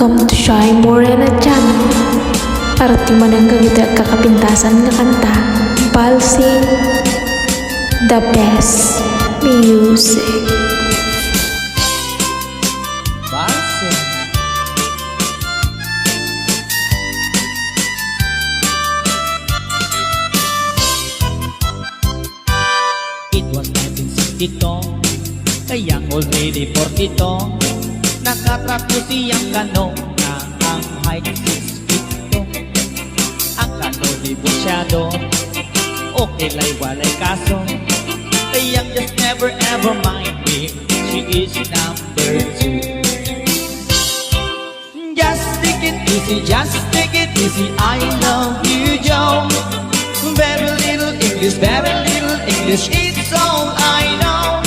Welcome to Shy Morena Channel. Arti man ang kagita kakapintasan nga kanta, Balsing, the best music. Balsing. It was 1962, kayang already 42. Nakatrato siyang kano na ang height 6 feet 2. Ang kano libusyado, okay lay walay kaso. Kayang just never ever mind me, she is number 2. Just take it easy, I love you, Joe. Very little English, it's all I know.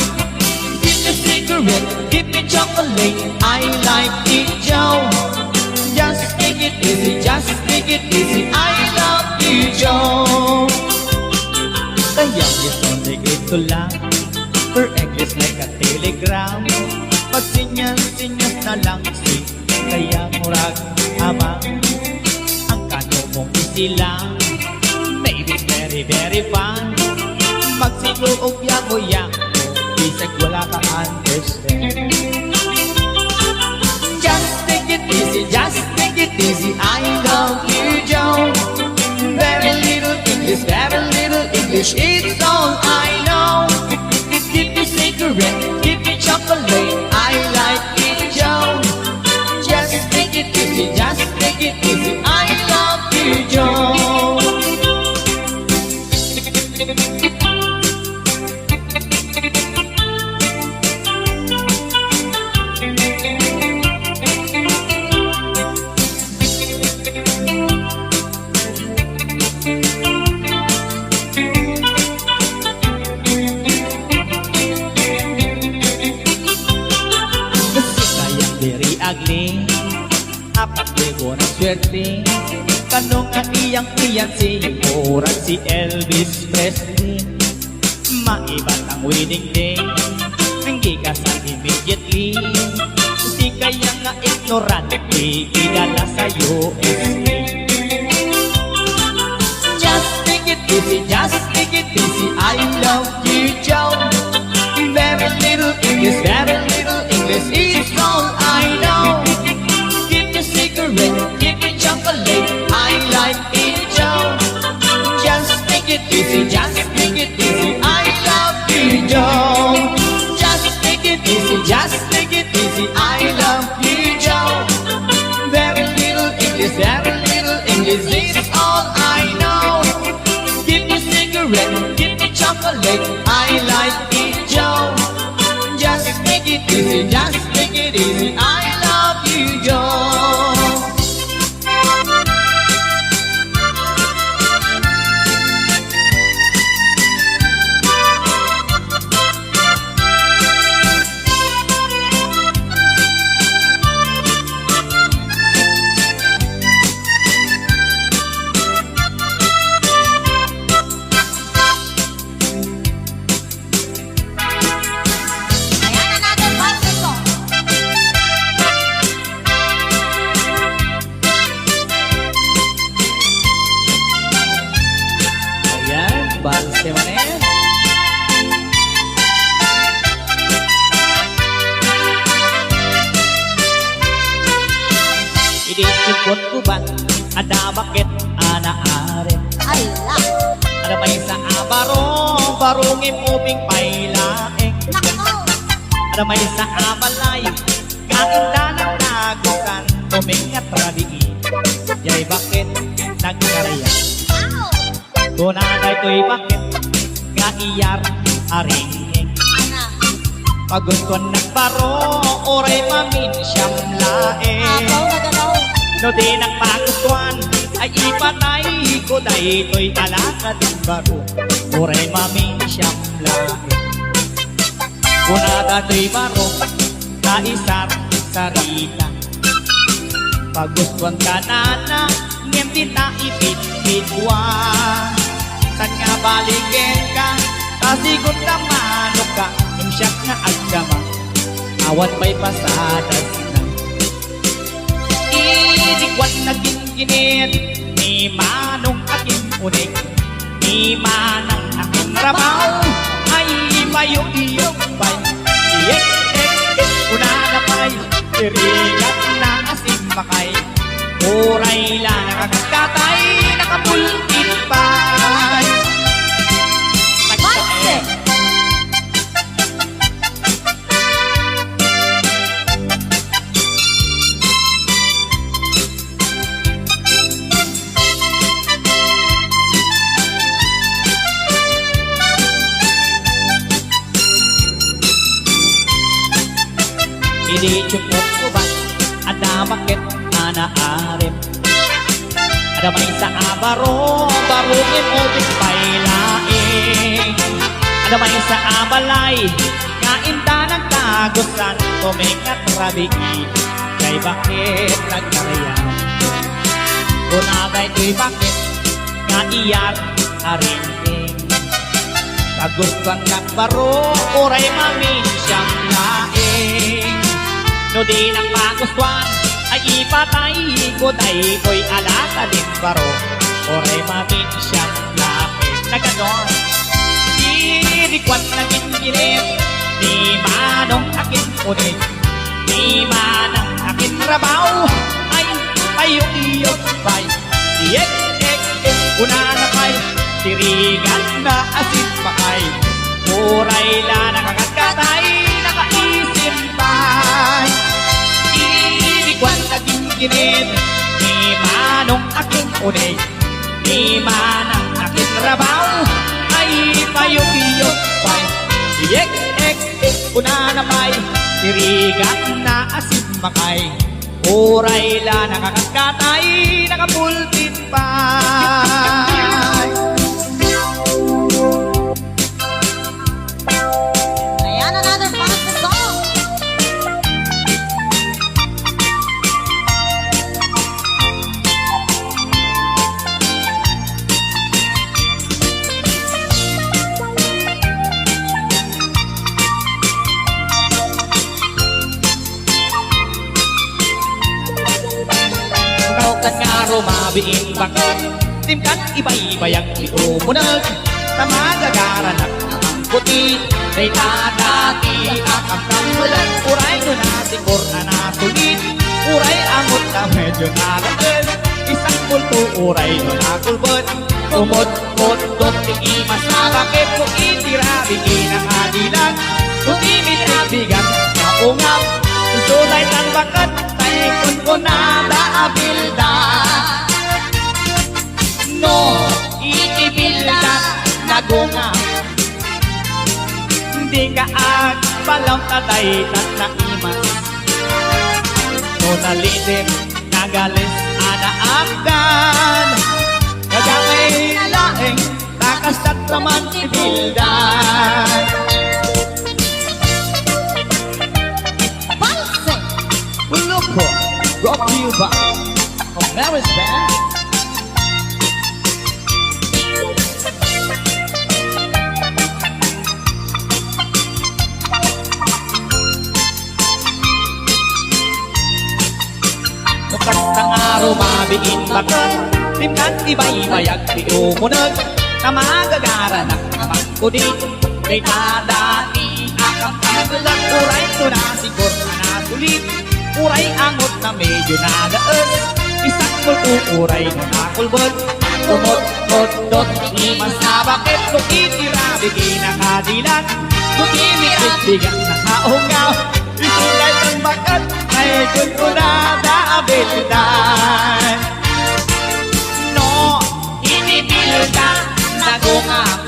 Give me cigarette, give me chocolate, I like it, Joe. Just take it easy, I love you, Joe. Kaya yes, ito lang, per English like a telegram. Pag sinyas na lang si, kaya murag ama. Ang kano mong isilang, maybe very fun. Magsiguro yago-yago, bisag wala kang understand. Just take it easy, I love you, Joe. Very little English, it's all I know. Give me cigarette, give me chocolate, I like it, Joe. Just take it easy, I love you, Joe. Very ugly, apat libo na swerte. Kanong ang iyang fiancé, oras si Elvis Presley. Maibat ang wedding day, hindi kasal immediately. Si kaya nga ignorante, igala sa USA. Just take it easy, I love you, Joe. Very little English, it's all I know. Give me cigarette, give me chocolate, I like it, Joe. Just take it easy, I love you, Joe. Just take it easy, I love you, Joe. Very little English, it's all I know. Give me cigarette, give me chocolate, I like it, Joe. Just take it easy, I love you, Joe. Balse man yan. Idisipot ko ba, ada bakit anaarin? Ala! Ada may sa barong imubing pailaeng. Nako! Ada may sa abalay, kainda ng nagukan, tumingat radiin. Yay bakit nagkarya? Ow! Kunanay to'y bakit nga iyar aringing. Ana! Paguston nagbaro, oray mamin siyang lae. Apaw na galaw! No di nagpagustuhan, ay ipatay ko dahi to'y alakad ng baro. Oray mamin siyang lae. Kunada to'y baro, kaisar sarita. Paguston ka na, ngem tita ipit-pitwa. San nga balikin ka, tasigot na manok ka, imsyak nga agdama, awan may pasadas na. Inikwan na ginginit ni Manong aking unig, ni Manang aking rabaw ay mayong-iyong bay. Iyek-ek-ek una na pa'y tirigat na asin makay, uray la nakakatay nakapulkit pa'y. Panse! Hindi cupok ko ba ada bakit anaarim, ada may sa abaro barungin o pailaing, ada may sa abalay kainta ng kagusan tumingat rabiki kay bakit nagkarayan, kung abay ko'y bakit kaiyat aringing kagusan nagbaro uray mamin siyang laing. No di nang magustuhan ay ipatay ko day ko'y alata din baro, oray mamin siyang lapit na ganon. Dirikwan na ginginit ni Manong aking unig, ni Manang aking rabaw ay payong-iyong bay. Iyek-ek-ek una na pa'y tirigan na asin pakay, uray la nakakatay nakaisip pa'y. Inikwan na ginginit ni Manong aking unig, ni Manang aking rabaw ay payong-iyong bay. Iyek-ek-ek una na pa'y tirigan na asin makay, uray la nakakatay nakapultit pa'y. Ayan, another Panse song! Kan nga rumabiin bakit timkan iba-ibayang iumunag na magagaranak ang puti day tadati akam kamulan uray no nasikor na nasulit uray amot na medyo nalagal isang kulto uray no nakulbot umot-mot-dot imas na bakit kung itirabigin ang adilan kung imitabigan na ungap sunay ng bakat taikon ko na daabilda no iibilda nagunga hindi ka agpalaw tatay at naimas no nalitin nagalis anaakdan kaya may laeng takasat naman ibildan. Panse! Loco, brought to you by Mary's Band. Bukas ng araw mabiin bakit timkan iba-ibayag di umunag na magagaranak naman ko di kay tadati akang kagulat uray ko na sigur na nasulit uray angot na medyo nadaas isang uray no nakulbot umot-mot-dot imas na bakit kung itirabigin ang kadilan kung imikitigan na kaungaw isulay ng bakat ay kung unada abilidad no inibilda nagungap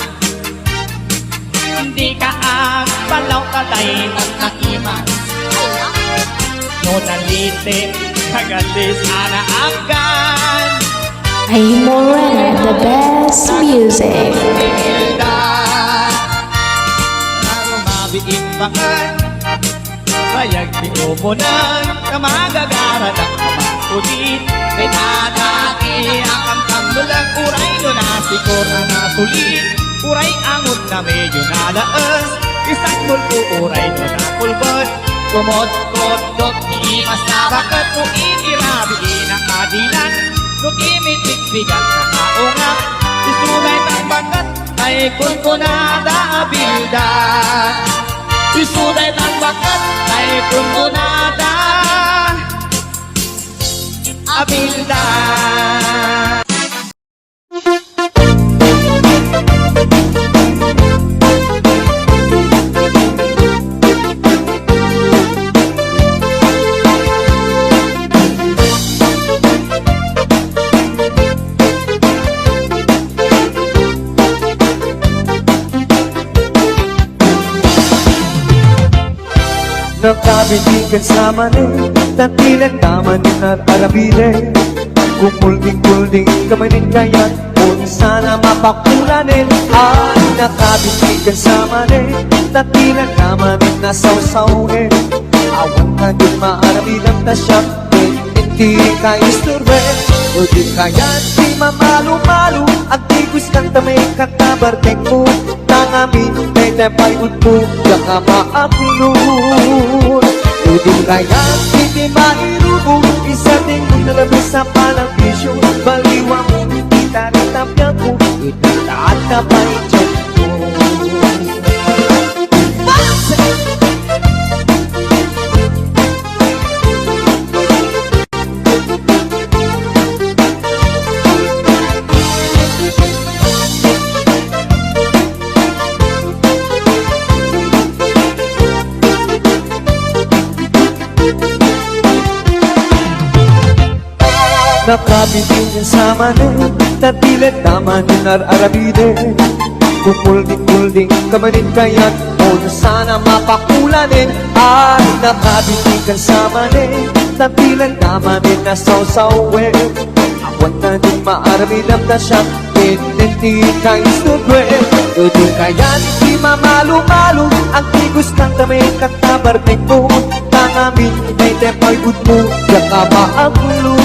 hindi ka agpalaw katay ng nakimas no nalitin kagalis anaanggan Ay Morena, the best music. Mabiin bakit bayag di umunan na magagara ng kamakudin kay tatati akang kamulang uray no nasikor na nasulit uray angot na medyo nalaas isang multo uray no nakulbot kumot-kot-dot imas na bakit kung inirabiin ang imitik bigat na kaunga. Isunay ng bagat ay kunkunada abilda. Isunay ng bagat ay kunkunada abilda. Nagkabitigan sa mani, tatilan tamanin at arabile. Kumulding-kulding kamanin kaya, kung sana mapakulanin. Ay, nakabitigan sa mani, tatilan tamanin na sawsawin. Awan ka din maarabilang na siya, hindi ka isturbe. O di kaya di mamalo-malo, ang tigos kang tamay katabarteng mo. Tangamin, may tepay utpo, yaka maakulun. O di kaya hindi mairubo, isa din kong nalabas sa palang bisyo. Baliwa mo, itarintapya ko, itataat na pa ityan ko. Nakabitin niya sa mani, tatilan tamanin at arabide. Kumulding-kulding kamanin kaya't, o na sana mapakulanin. Ay, nakabitikan sa mani, tatilan tamanin na sawsawin. Awan na din maarabilang na siya, hindi ka isturbe. O di kaya't di mamalo-malo, ang tigos kang tamay katabarteng mo. Tangamin, may tepay utmo, yaka maakulun.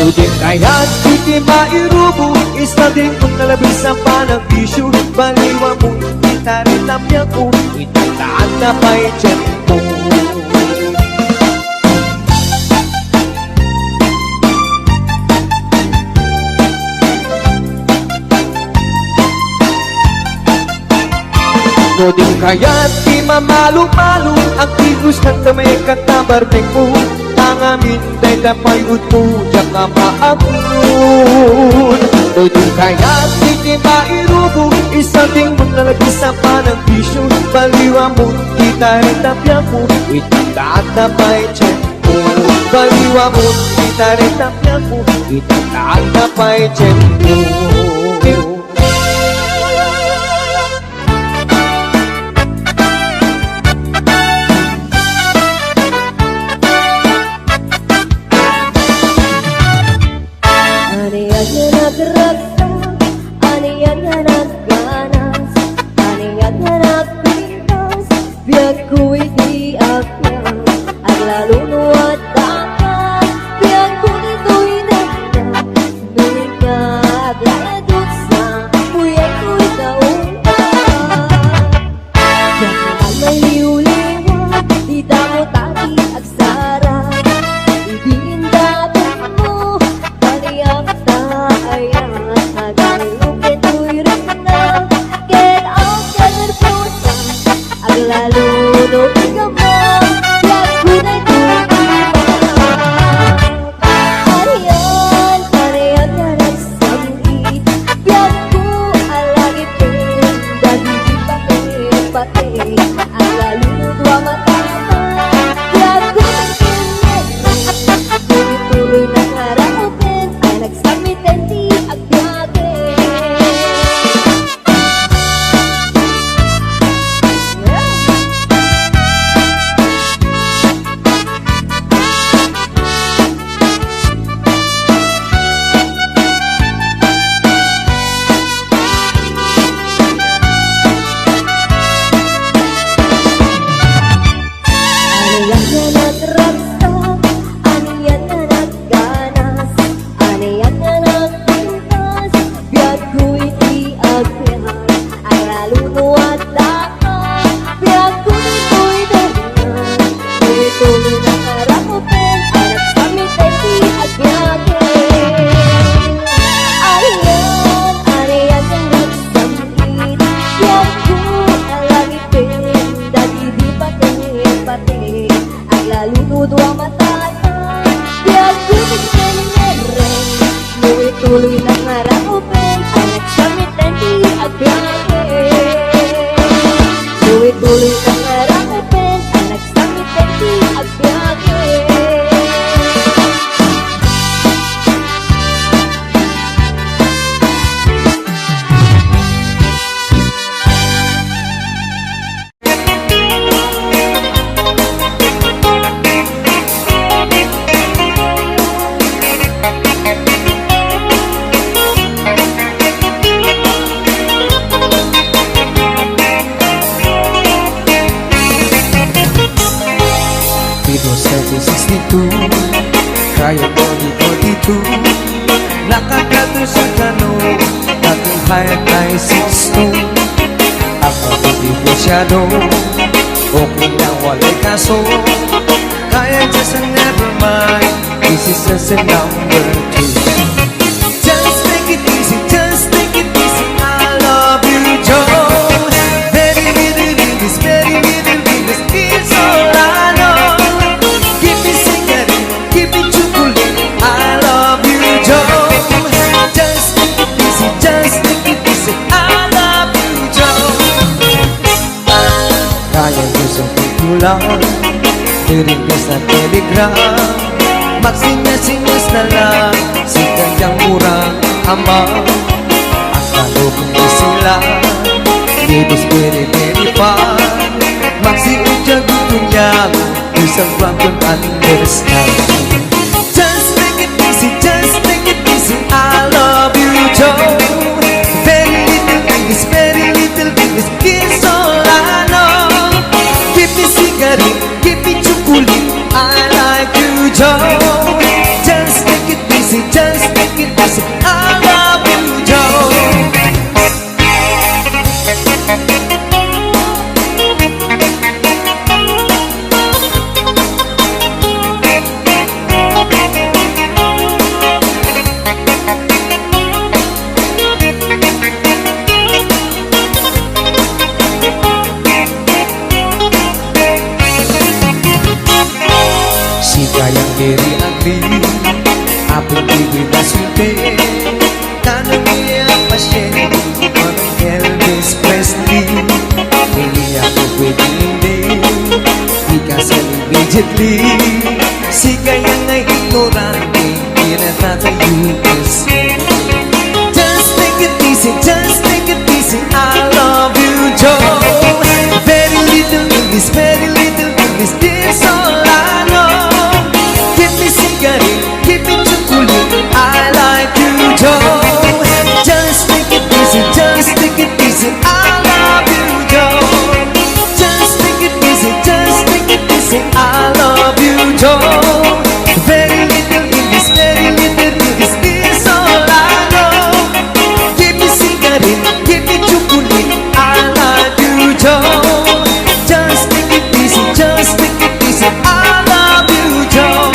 Lugin kaya't hindi mairubo, isa din kong nalabis ang panang-bisyo. Baliwa mo, itaritapya ko, itataan na pa'y tiyan mo. No din kaya't di mamalo-malo, ang tigos ng tamay katabarteng mo. Tangamin, day tapay utpo, yaka maakulun. No din kaya't hindi mairubo, isa ding maglalagis sa panang-bisyo. Baliwa mo, itaritapya ko, itataat na pa'y tiyan mo. Baliwa mo, itaritapya ko, itataat na pa'y tiyan mo. Aniyan na nagraksan, aniyan na nagganas, aniyan na nagpintas, biyag ko'y di akyan, at lalo nuwat dapat, biyag ko nito'y nagdan, ngunit nga aglalad sa tanong aking height ay 6'2". Ang mabuti masyado okay lang walay kaso. Kaya just never mind, this is just a number 2. Just take it easy, just take it easy, I love you, Joe. Very little bit, this very little bit, this is all I know. Give me cigarette, give me chocolate, I love you, Joe. Just take it easy, just take it easy, I love you, Joe. Kaya nyo sa pitulang diring ka sa telegram, magsinyas-sinyas na lang si kanyang murang ama. Ang kalugong di sila libis beri-beri pa, magsiudyag tunyang isang broken understanding. Just take it easy, just take it easy, I love you, Joe. Very little English, very little English is all I know. Give me cigarette, give me chocolate, I like you, Joe. Just take it easy, just take it easy, I love you, Joe. Si kayang diri agree, apong bibig na sulti, tanong niya pasyente, anong Elvis Presley. Hindi ako pwede hindi, di ka sa immediately. Si kayang ay ignorante, pinatata USA. Just take it easy, just take it easy, I love you, Joe. Very little English, very little English, this all I know. Give me cigarette, give me chocolate, I like you, Joe. Just take it easy, just take it easy, I love you, Joe. Just take it easy, just take it easy, I love you, Joe. Very little English, very little English, is all I know. Give me cigarette, give me chocolate, I like you, Joe. Just take it easy, just take it easy, I love you, Joe.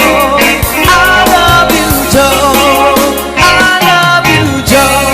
I love you, Joe. I love you, Joe.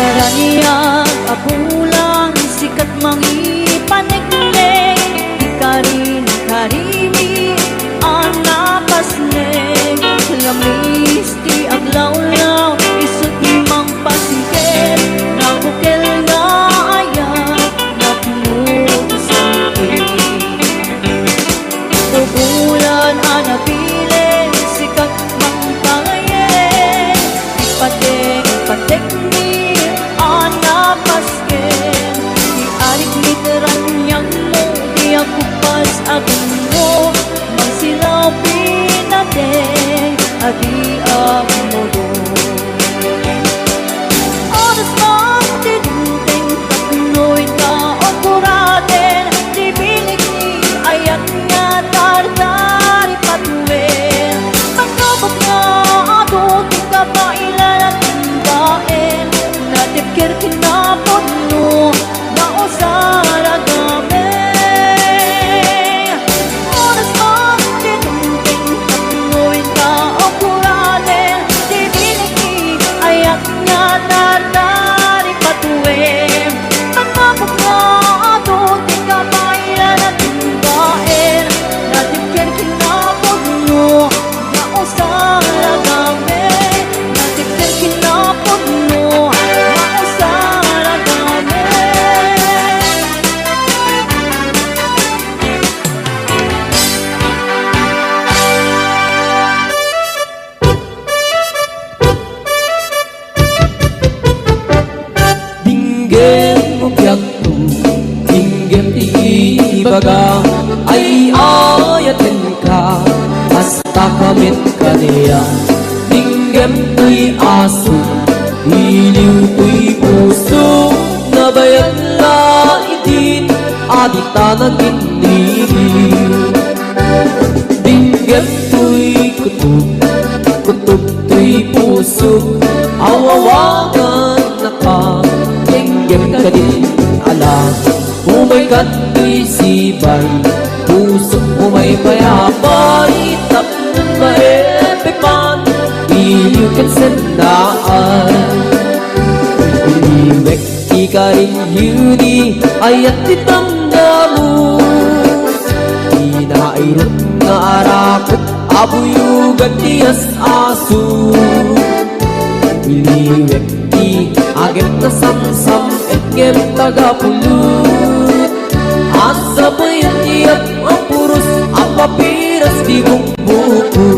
Naraniag abulang sikat mangipaneknek, di karin karimi anapasnek, lamis ti aglawlaw isut mang pasingket, nabukel nga ayak napuno sa adi ang mundo. Oras mang tinunting katuluin ka o kuratin, di bilik ni ayat nga tardari patuwin. Pagkabag nga ato, di ka pa ilan at timbain, natipkir kinapot mo, na usara gamin. Oras mang tinunting katuluin ka o kuratin, di bilik ni ayat nga tardari patuwin. Pagkabag nga ato, di ka pa ilan at timbain, natipkir kinapot mo, na usara gamin. Natipkir kinapot mo, na usara gamin. Dinggem mo biyak tu, dinggem ti ibaga, ay ayatin ka, hasta kamit ka niya. Dinggem tuy aso, iliw tuy puso, nabayag la itin, adita nag-inigil. Dinggem tuy kutub, kutub tuy puso, awawagan na ka, dinggem ka din alam. Umaykat tuy sibay, puso umay payapay, tapon maepipan, iliw kat sendaan. Iliwek ika rin yuni, ayat itamdamu, inairot nga arakot, abuyugan tiyas aso. Iliwek ti agem na samsam, etgem tagapulut, asa pa yan tiyap ang puros, ang papiras di mong buko.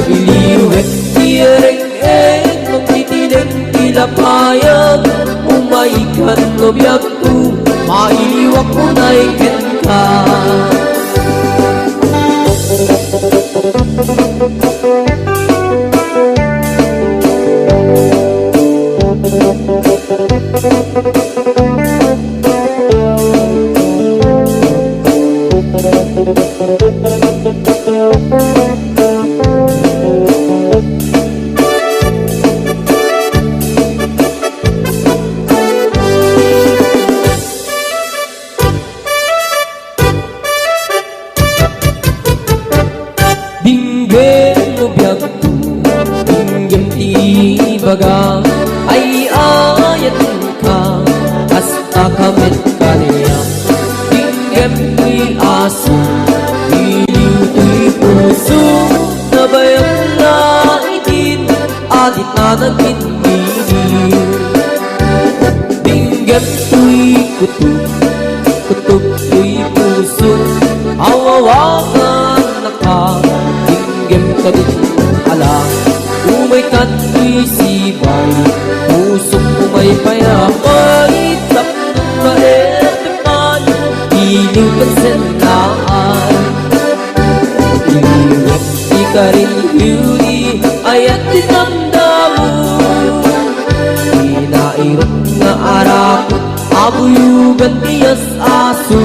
Iliwek ti ereng-eng, magtitinig tilapayag, umaikan no biyak tu, mailiwak mo na ikin ka. Dinggem mo biyak tu, dinggem ti ibaga, ay ayatin ka, hasta kamit ka niya. Dinggem tuy aso, iliw tuy puso, nabayag na itin, adit na nag-inigil. Dinggem tuy kutub, kutub tuy puso, awawagan na ka, dinggem ka din alam. Umaykat tuy sibay, pusok umay payapay, tapon maepipan, iliw kat sendaan. Iliwek ika rin yuni, ayat itamdamu, inairot nga arakot, abuyugan tiyas aso.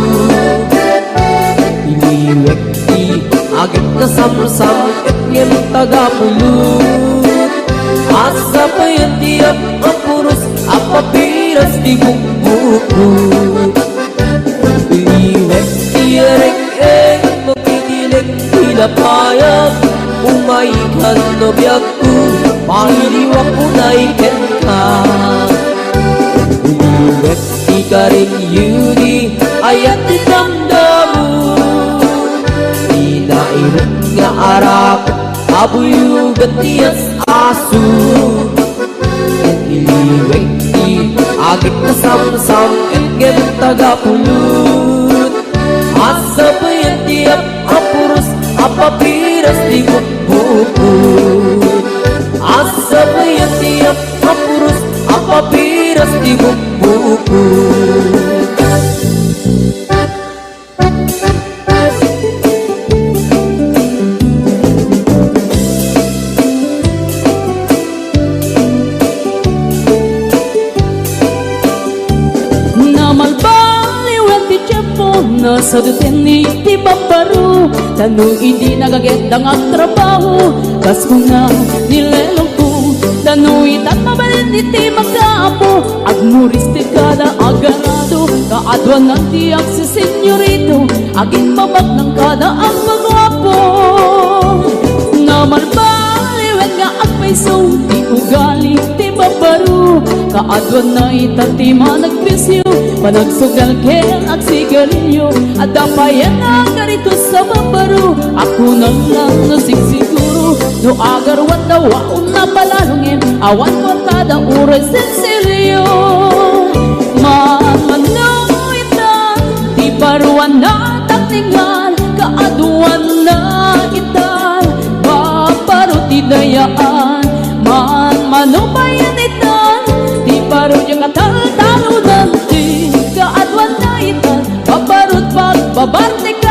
Iliwek ti agad na samsam, etngem tagapulut, asa pa yan tiyap ang puros, ang papiras di mong buko. Iliwek ti ereng-eng, magtitinig tilapayag, umaikan no biyak tu, mailiwak mo na ikin ka. Iliwek ika rin yuni, ayat itamdamu, inairot nga arakot, abuyugan tiyas aso. Iliwek ti agit na samsam, etgem tagapulut, asa pa yan tiyap ang puros, ang papiras di mong buko. Asa pa yan tiyap ang puros, ang papiras di mong buko. nasa duten iti babaro tanong hindi nagagandang ang trabaho kas ko nga nilelong ko tanong itat mabalin iti magkaapo at muris ti kada agarado kaadwan ng tiyak si senyorito agin mabag ng kada ang magwapo naman baliwen nga agpaiso ti ugali ti babaro kaadwan na itati managpresyo panagsugal ken ag sigarilyo at dapayan na garito sa babaro ako nang lang nasigsiguro no agarwan daw ako na palalungin awan ko kada oras sensilyo mamanuitan di paruan na takningan kaaduan na itan babaro ti dayaan man manubayan itan di paro yung katal-talunan di kaadwan na itan babarot pagbabartikan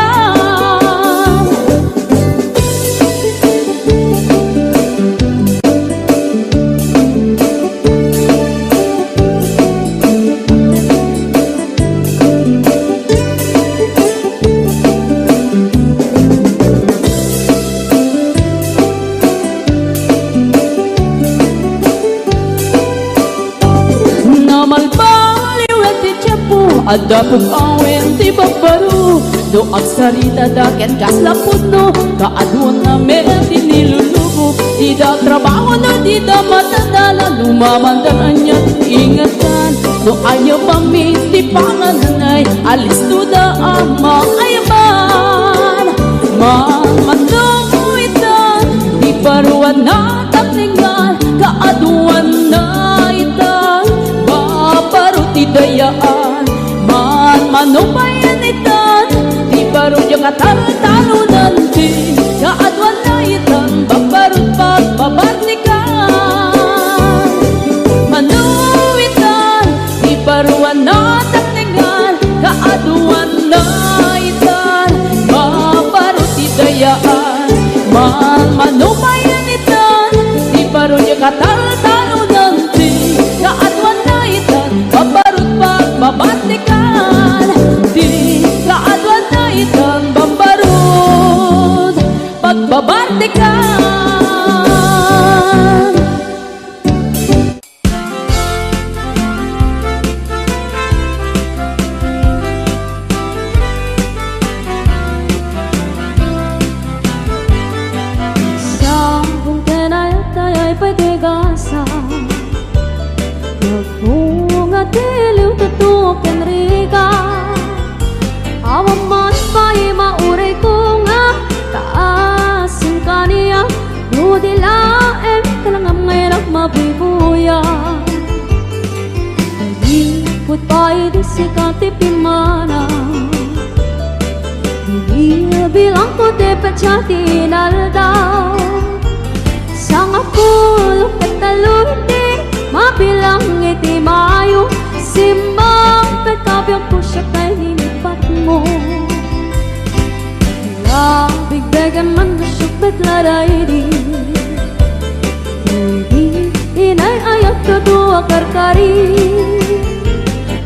ada pong awen ti babaro do agsarita daken kaslapod no kaadwan na meron ti nilulubo di da trabaho no di da matandala lumamandan anyat ingatan no ayaw pamit ti pangananay alis no da ama ayaman mamanuitan di paruan na takningan kaadwan na itan babaro ti dayaan manubayan itan di baro yung katal-talunan di kaadwan na itan babarot pagbabartikan manuitan di baruan na takningan kaadwan na itan babarot idayaan manubayan itan di baro yung katal-talunan di kaadwan na itan babarot pagbabartikan pagbabartikan Sa bunten ay taya'y patigasa Nagbunga tiliw tutok en riga Awan man pa'y mauray ko nga taasin kaniya nudilaem kalangam ngayon at mabibuya Nagipot pa'y disikati pimana bilang ko te pachati naldaw Sang apulok katalunti mabilang iti mayo simbang pagkabyang pusyak ay hinipat mo Bigbegan man nasyok betlaray di Hindi inay ayat kadua karkari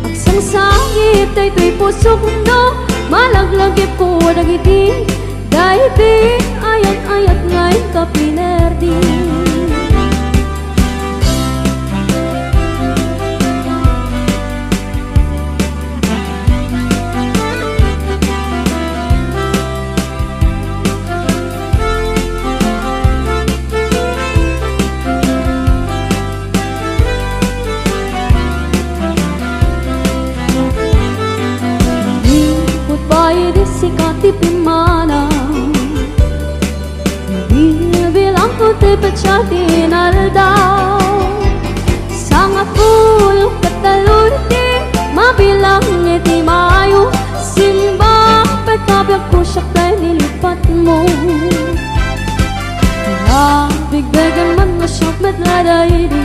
Agsang sangit ay tuy pusok no Malaglagip ko nagiti Dahiti ayat-ayat ngay kapinerdi Sikati pimana bilang ko te pachati naldaw Sang apulok katalunti mabilang iti mayo simbang pagkabyag ko siyak tayo nilipat mo Bigbegan man na siyak betladay di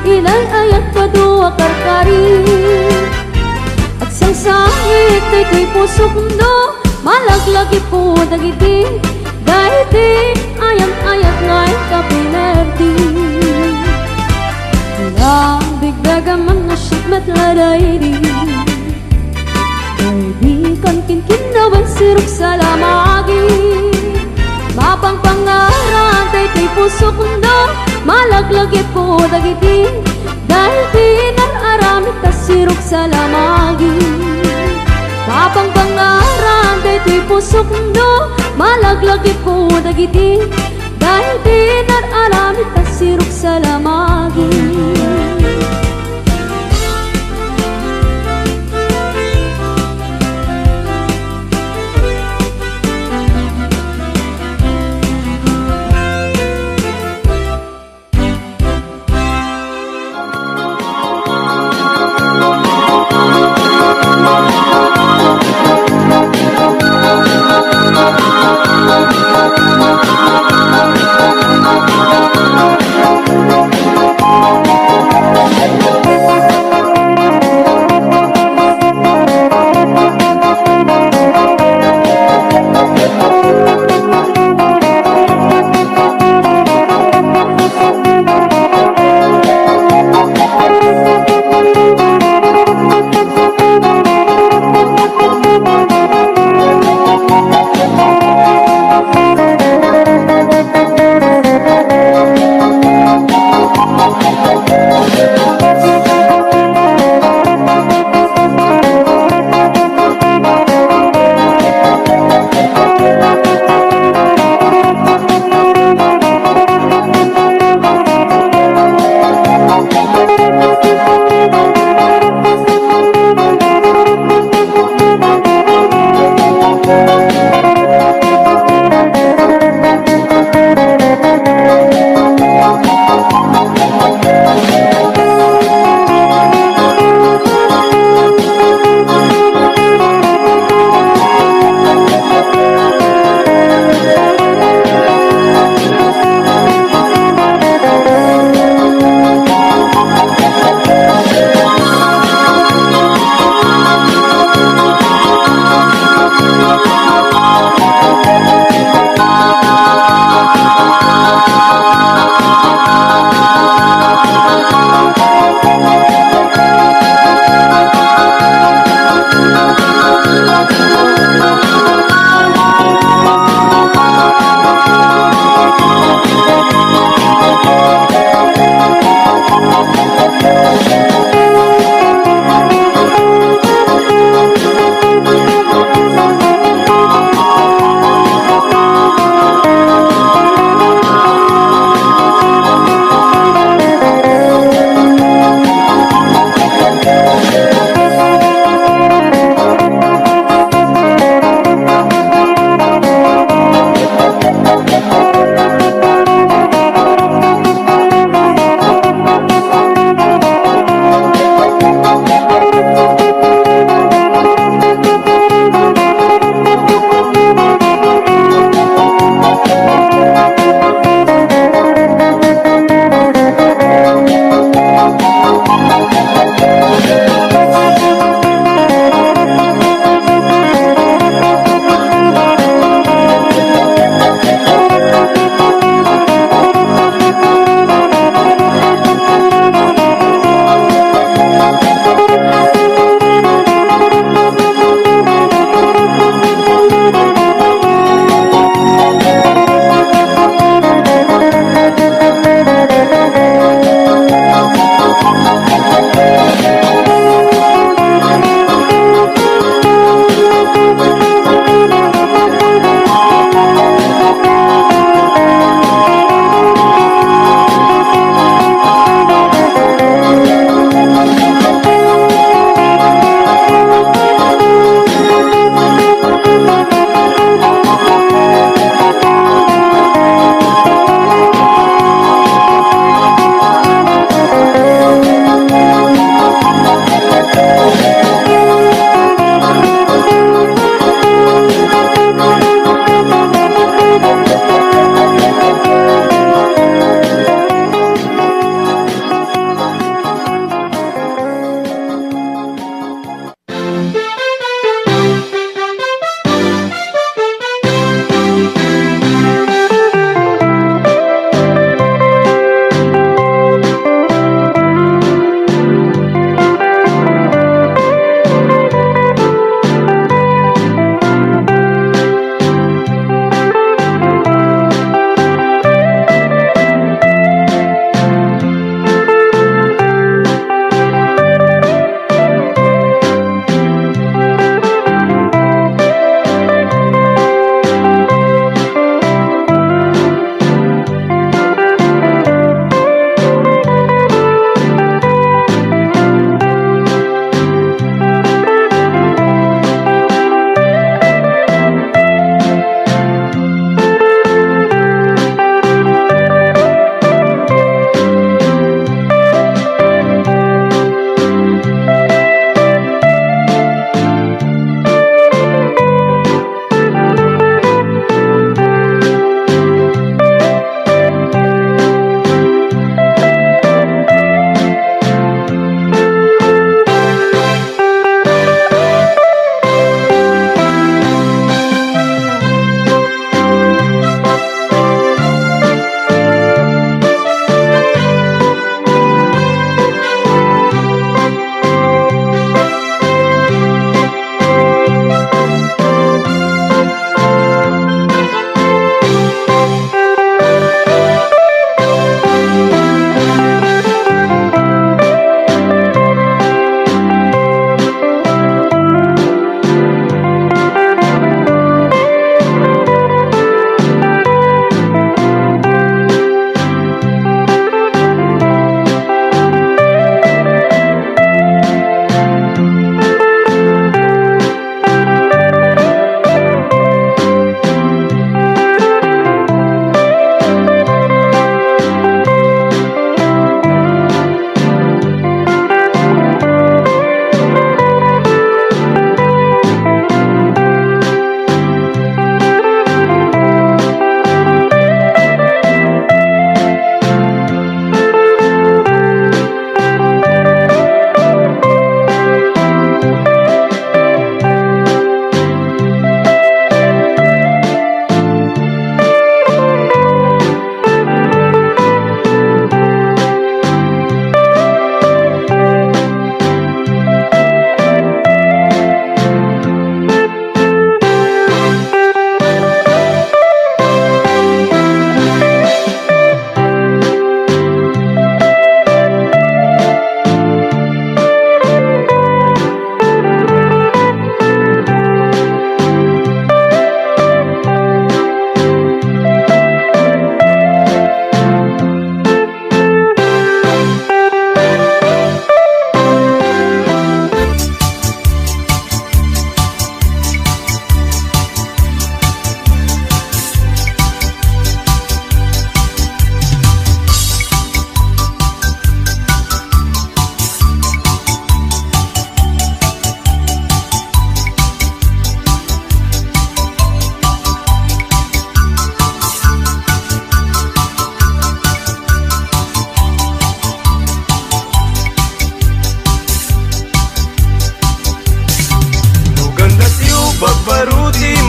Inay ayat kadua karkari Sang sangit ay tuy pusok no Malaglagi po dagiti Dahiti ayat-ayat ngay kapinerdi Bigbegan man na siyak betladay di kan kinkinawan sirok sa lamagi. Mapang pangaran tay tay puso kundo, malaglagip ko dagiti, dahil pinararami ta sirok sa lamagi. Mapang pangaran tay tay puso kundo, malaglagip ko dagiti, dahil pinararami ta sirok sa lamagi.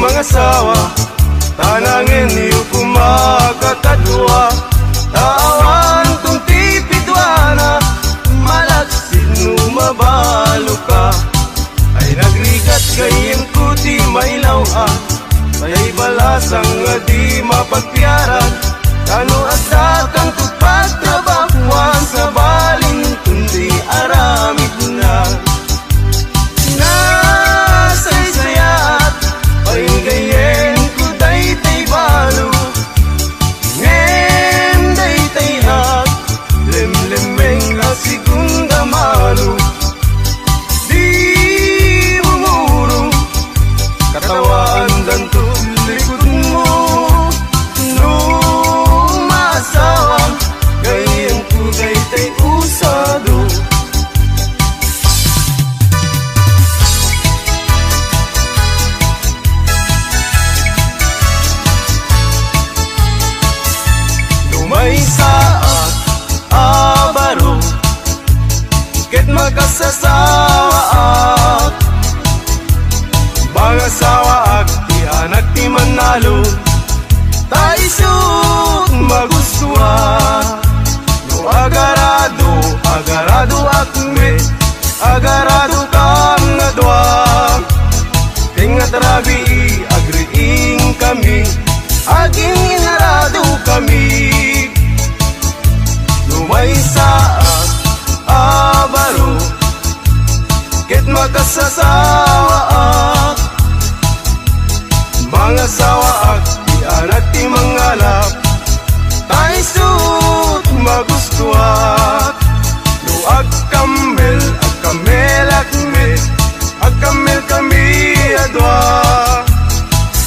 mga sawa, tanangin niyo kumakakadwa. Tawan kung tipidwana, malaksin umabalo ka. Ay nagrigat kayem kuti mailaw kaya'y balasang nga di mapagpiaran. Kano at kang tupagtrabahuan sa baling kundi aramid na. Nasaysayat, pahingayen ko daytay balo. Ngem daytay at, lemlemeng asigong damalo. Di mumuro, katawaan danto likod mo. Lumasawang, ganyan ko daytay usado. Lumay saat, abaro, ket magkasasawa ak. Mga sawa ak, di anak ti manalo. Taisut magustua, no agarado, agarado akme, agarado kang nadwa. Tingat rabi, agriing kami, aging inarado kami. Lumay saat, abaro, ket makasasawa ak. Mga sawa ak, di anak ti mangalap. Taisut magustuat, no agkamel, agkamel akme, agkamel kami adwa.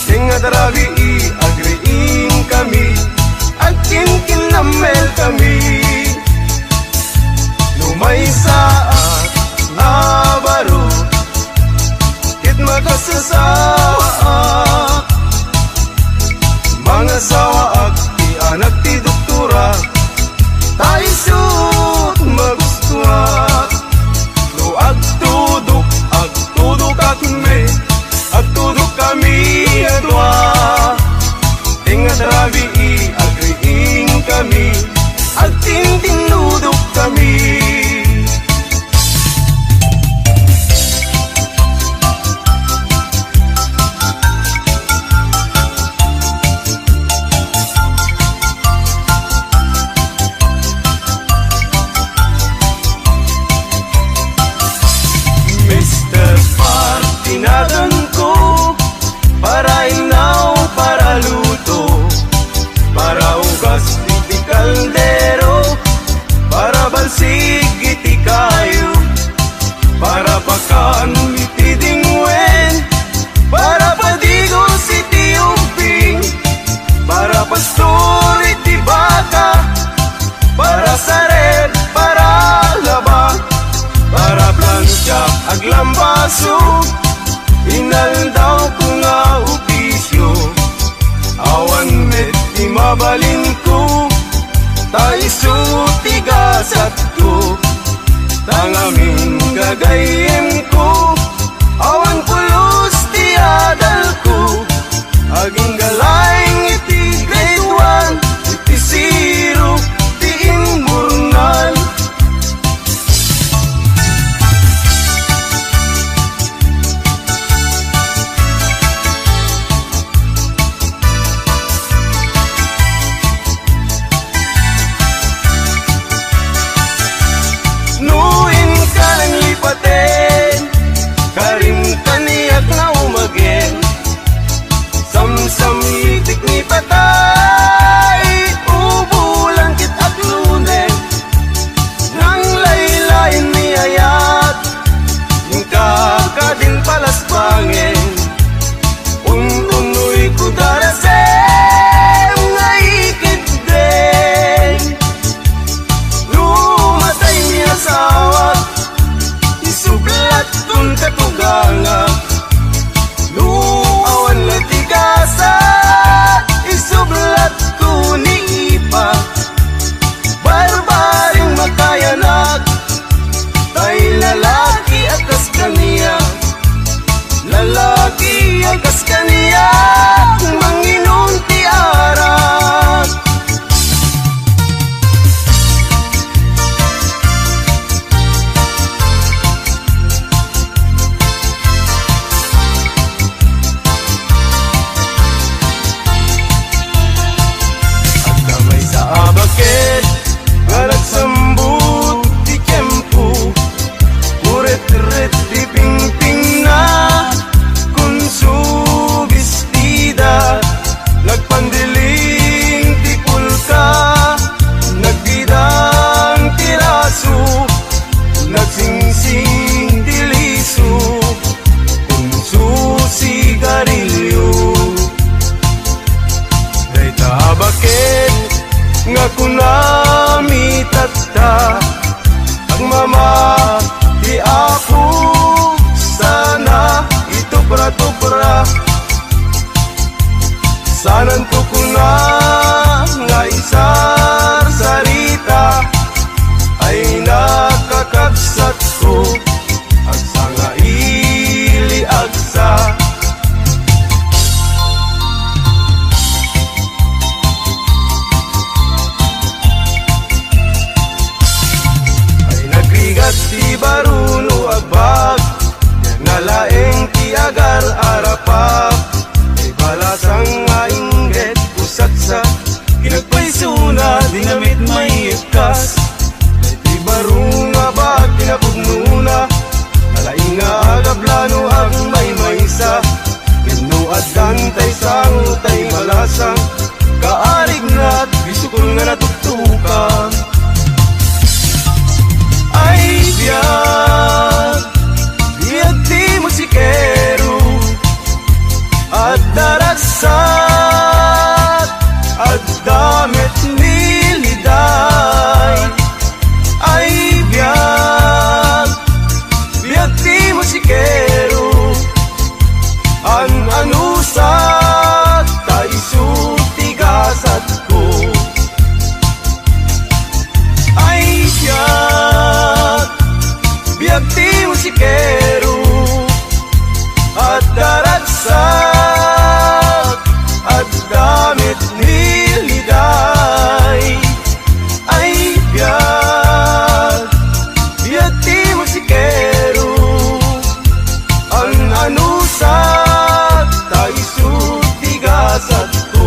Tingat rabi, agriing kami, agkinkinamel kami. Lumay saat, abaro, ket makasasawa ak. Mga sawa ak, di anak ti doktora. Taisut magustuat, no agtudok akme, agtudok kami adwa. Tingat rabi, agriing kami, agtintinudok kami. Mr. Partinagan ko, para inaw, para luto, para ugas iti kaldero, para balsig iti kayo, para pakan iti dingwen, para padigos iti umping, para pastor iti baka, para sared, para laba, para plancha aglambaso, inaldaw ko nga opisyo. Awan met di mabalin ko, taiso tigasat ko, tangamin gagayem ko. Awan pulos ti adal ko, aging galayng iti grade 1, iti 0, ti immurnal. Nuin ka ng lipate, Diyos kaniya manginom ti arak. At damay sa abakit nga nagsambut ti tiyempo, muret-ret di pingping na kunso bestida, nagpandiling ti pulka, nagbidang tiraso, nagsingsing ti liso, kunso sigarilyo. Day tabakit nga kunami tatta, ang mama di ako sana itupra-tupra, sanan to ko na nga isar sarita ay nakakabsat ko agsa nga ili agsa. Ay nagrigat ti baruno agbag, nalaeng ti agar arapak, ay balasang nga ingget usatsa, kinagpaisuna dinamit may ikas, ay ti barung nga bag pinapugnuna, nalaing nga agablano ang may maysa, gano at dantay sang tay balasang, kaarig na at bisukol nga natugtukan. Ay biyag, biyag ti musikero, at daragsat, at damit niliday. Ay biyag, biyag ti musikero, an anusat, taiso tigasat ko. Ay biyag, biyag ti musikero, at daragsat, at damit niliday. Ay biyag, biyag ti musikero, ang anusat, taiso tigasat ko.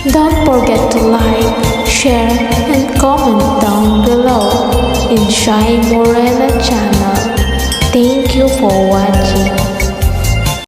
Don't forget to like, share, and comment down below in Shai Morena channel.